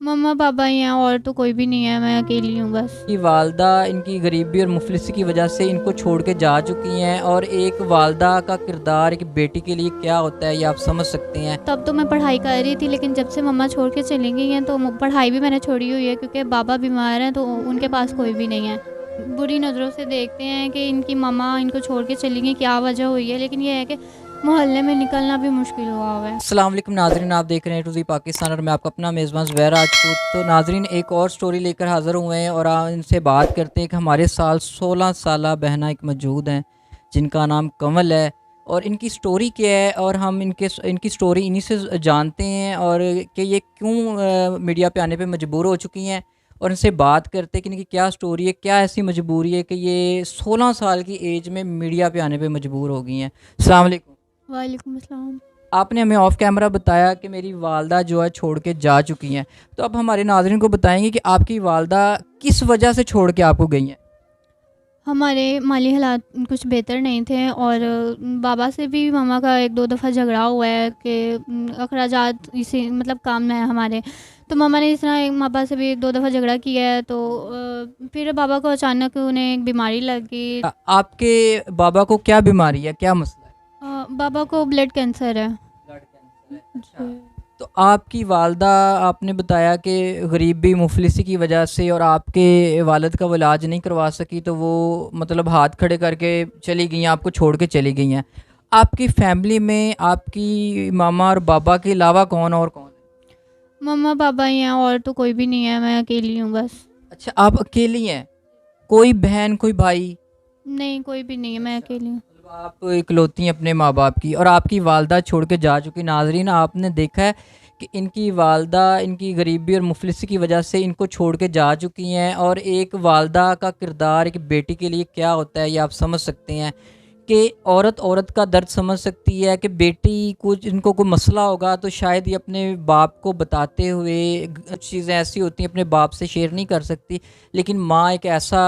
मम्मा पापा ही हैं और तो कोई भी नहीं है, मैं अकेली हूँ बस। की वालदा इनकी गरीबी और मुफलिसी की वजह से इनको छोड़ के जा चुकी हैं, और एक वालदा का किरदार एक बेटी के लिए क्या होता है ये आप समझ सकते हैं। तब तो मैं पढ़ाई कर रही थी, लेकिन जब से मम्मा छोड़ के चली गई हैं तो पढ़ाई भी मैंने छोड़ी हुई है, क्योंकि बाबा बीमार हैं तो उनके पास कोई भी नहीं है। बुरी नज़रों से देखते हैं कि इनकी मम्मा इनको छोड़ के चली गई, क्या वजह हुई है, लेकिन ये है कि मोहल्ले में निकलना भी मुश्किल हुआ हुआ है। अस्सलाम वालेकुम नाजरीन, आप देख रहे हैं टू ज़ी पाकिस्तान और मैं आपका अपना मेज़बान ज़ुबैर राजपूत। तो नाजरीन एक और स्टोरी लेकर हाज़िर हुए हैं और इनसे बात करते हैं कि हमारे साल 16 साला बहना एक मौजूद हैं जिनका नाम कंवल है, और इनकी स्टोरी क्या है और हम इनकी स्टोरी इन्हीं से जानते हैं, और कि ये क्यों मीडिया पे आने पे मजबूर हो चुकी हैं, और इनसे बात करते हैं कि इनकी क्या स्टोरी है, क्या ऐसी मजबूरी है कि ये 16 साल की एज में मीडिया पे आने पे मजबूर हो गई हैं। अस्सलाम वालेकुम। वालेकुम अस्सलाम। आपने हमें ऑफ कैमरा बताया कि मेरी वालदा जो है छोड़ के जा चुकी हैं, तो अब हमारे नाज़रीन को बताएंगे कि आपकी वालदा किस वजह से छोड़ के आपको गई हैं। हमारे माली हालात कुछ बेहतर नहीं थे, और बाबा से भी मामा का एक दो दफ़ा झगड़ा हुआ है कि अखराजात इसी मतलब काम में है हमारे। तो मामा ने इस तरह एक पापा से भी एक दो दफ़ा झगड़ा किया है, तो फिर बाबा को अचानक उन्हें एक बीमारी लग गई। आपके बाबा को क्या बीमारी है, क्या मसला है? बाबा को ब्लड कैंसर है। ब्लड कैंसर है, अच्छा। जी। तो आपकी वालदा, आपने बताया कि गरीबी मुफलिसी की वजह से और आपके वालिद का वो इलाज नहीं करवा सकी, तो वो मतलब हाथ खड़े करके चली गई हैं, आपको छोड़ के चली गई हैं। आपकी फैमिली में आपकी मामा और बाबा के अलावा कौन और कौन है? मम्मा पापा ही हैं और तो कोई भी नहीं है, मैं अकेली हूँ बस। अच्छा, आप अकेली हैं, कोई बहन कोई भाई? नहीं, कोई भी नहीं है, मैं अकेली हूँ। मतलब आप इकलौती हैं अपने माँ बाप की, और आपकी वालदा छोड़ के जा चुकी। नाजरीन आपने देखा है कि इनकी वालदा इनकी गरीबी और मुफलिसी की वजह से इनको छोड़ के जा चुकी हैं, और एक वालदा का किरदार एक बेटी के लिए क्या होता है ये आप समझ सकते हैं कि औरत औरत का दर्द समझ सकती है कि बेटी कुछ इनको कोई मसला होगा तो शायद ये अपने बाप को बताते हुए, कुछ चीज़ें ऐसी होती हैं अपने बाप से शेयर नहीं कर सकती, लेकिन माँ एक ऐसा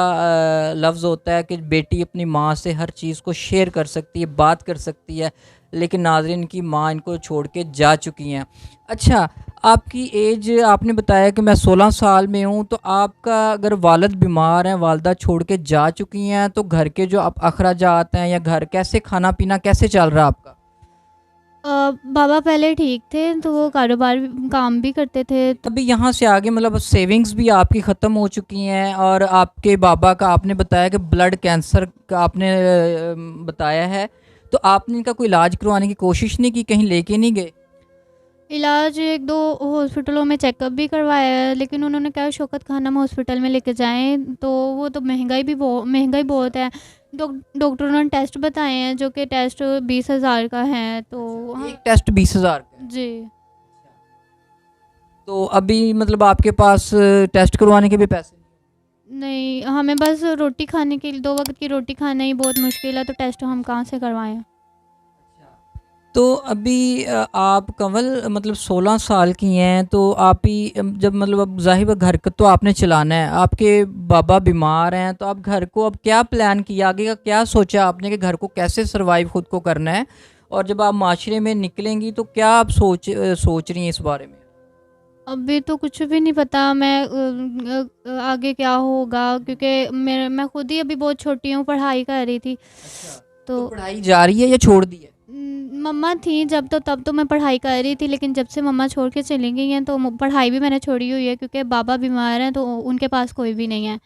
लफ्ज़ होता है कि बेटी अपनी माँ से हर चीज़ को शेयर कर सकती है, बात कर सकती है। लेकिन नाज़रीन की माँ इनको छोड़ के जा चुकी हैं। अच्छा, आपकी एज आपने बताया कि मैं 16 साल में हूँ, तो आपका अगर वालिद बीमार हैं, वालदा छोड़ के जा चुकी हैं, तो घर के जो आप अखराजात हैं या घर कैसे खाना पीना कैसे चल रहा है आपका? बाबा पहले ठीक थे, तो वो कारोबार काम भी करते थे। अभी यहाँ से आगे मतलब सेविंग्स भी आपकी ख़त्म हो चुकी हैं, और आपके बाबा का आपने बताया कि ब्लड कैंसर का आपने बताया है, तो आपने इनका कोई इलाज करवाने की कोशिश नहीं की, कहीं लेके नहीं गए? इलाज एक दो हॉस्पिटलों में चेकअप भी करवाया है, लेकिन उन्होंने कहा शौकत खानम हॉस्पिटल में लेके जाएं, तो वो तो महंगाई बहुत है। डॉक्टरों ने टेस्ट बताए हैं, जो कि टेस्ट 20,000 का है, तो हाँ। एक टेस्ट 20,000 का है? जी। तो अभी मतलब आपके पास टेस्ट करवाने के भी पैसे नहीं? नहीं, हमें बस रोटी खाने के लिए, 2 वक्त की रोटी खाना ही बहुत मुश्किल है, तो टेस्ट हम कहाँ से करवाएं। तो अभी आप कंवल मतलब 16 साल की हैं, तो आप ही जब मतलब अब ज़ाहिर है घर का तो आपने चलाना है, आपके बाबा बीमार हैं, तो आप घर को अब क्या प्लान किया, आगे का क्या सोचा आपने कि घर को कैसे सरवाइव खुद को करना है, और जब आप माशरे में निकलेंगी तो क्या आप सोच रही हैं इस बारे में? अभी तो कुछ भी नहीं पता मैं आगे क्या होगा, क्योंकि मैं खुद ही अभी बहुत छोटी हूँ, पढ़ाई कर रही थी। अच्छा, तो तो पढ़ाई जारी है या छोड़ दी है? मम्मा थी जब, तो तब तो मैं पढ़ाई कर रही थी, लेकिन जब से मम्मा छोड़ के चली गई हैं तो पढ़ाई भी मैंने छोड़ी हुई है, क्योंकि बाबा बीमार हैं तो उनके पास कोई भी नहीं है।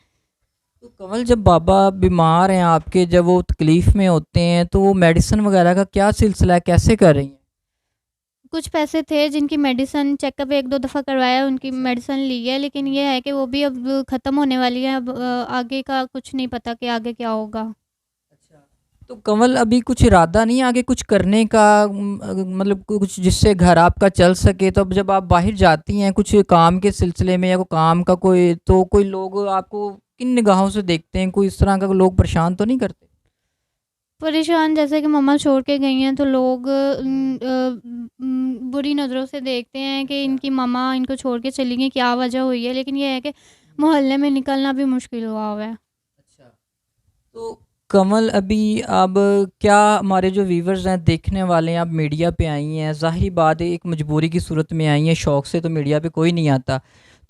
तो कमल जब बाबा बीमार हैं आपके, जब वो तकलीफ़ में होते हैं, तो वो मेडिसिन वगैरह का क्या सिलसिला है, कैसे कर रही हैं? कुछ पैसे थे जिनकी मेडिसिन चेकअप एक दो दफ़ा करवाया, उनकी मेडिसिन ली है, लेकिन ये है कि वो भी अब ख़त्म होने वाली है। अब आगे का कुछ नहीं पता कि आगे क्या होगा। अच्छा, तो कंवल अभी कुछ इरादा नहीं है आगे कुछ करने का, मतलब कुछ जिससे घर आपका चल सके? तो अब जब आप बाहर जाती हैं कुछ काम के सिलसिले में या कोई काम का कोई, तो कोई लोग आपको किन निगाहों से देखते हैं, कोई इस तरह का लोग परेशान तो नहीं करते? परेशान जैसे कि मम्मा छोड़ के गई हैं, तो लोग बुरी नज़रों से देखते हैं कि इनकी मम्मा इनको छोड़ के चली गई, क्या वजह हुई है, लेकिन ये है कि मोहल्ले में निकलना भी मुश्किल हुआ हुआ है। अच्छा, तो कमल अभी अब क्या हमारे जो व्यूवर्स हैं, देखने वाले हैं, आप मीडिया पे आई हैं, ज़ाहिर बात है एक मजबूरी की सूरत में आई हैं, शौक़ से तो मीडिया पे कोई नहीं आता।